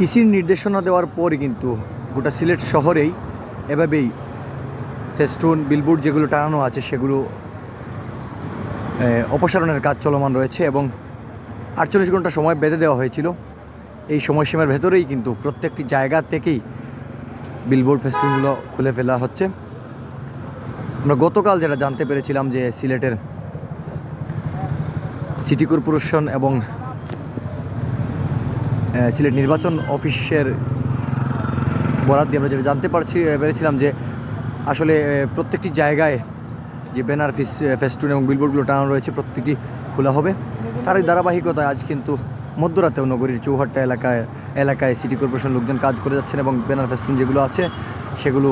ইসির নির্দেশনা দেওয়ার পরই কিন্তু গোটা সিলেট শহরেই এভাবেই ফেস্টুন বিলবোর্ড যেগুলো টানানো আছে সেগুলো অপসারণের কাজ চলমান রয়েছে এবং 48 ঘন্টা সময় বেঁধে দেওয়া হয়েছিল। এই সময়সীমার ভেতরেই কিন্তু প্রত্যেকটি জায়গা থেকেই বিলবোর্ড ফেস্টুনগুলো খুলে ফেলা হচ্ছে। আমরা গতকাল যেটা জানতে পেরেছিলাম যে সিলেটের সিটি কর্পোরেশন এবং সিলেট নির্বাচন অফিসের বরাদ দিয়ে আমরা যেটা জানতে পেরেছিলাম যে আসলে প্রত্যেকটি জায়গায় যে ব্যানার ফেস্টুন এবং বিলবোর্ডগুলো টানানো রয়েছে প্রত্যেকটি খোলা হবে। তারই ধারাবাহিকতায় আজ কিন্তু মধ্যরাতেও নগরীর চৌহাট্টা এলাকায় সিটি কর্পোরেশন লোকজন কাজ করে যাচ্ছেন এবং ব্যানার ফেস্টুন যেগুলো আছে সেগুলো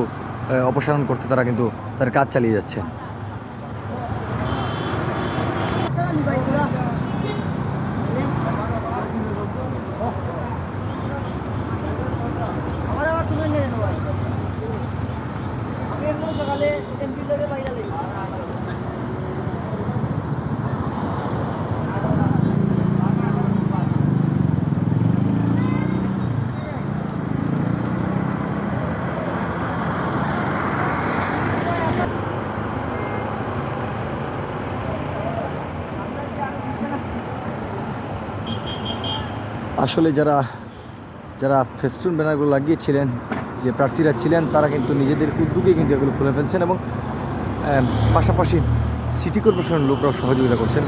অপসারণ করতে তারা কিন্তু তার কাজ চালিয়ে যাচ্ছে। আসলে যারা ফেস্টুন ব্যানারগুলো লাগিয়েছিলেন, যে প্রার্থীরা ছিলেন, তারা কিন্তু নিজেদের উদ্যোগে কিন্তু এগুলো খুলে ফেলছেন এবং পাশাপাশি সিটি কর্পোরেশনের লোকরাও সহযোগিতা করছেন।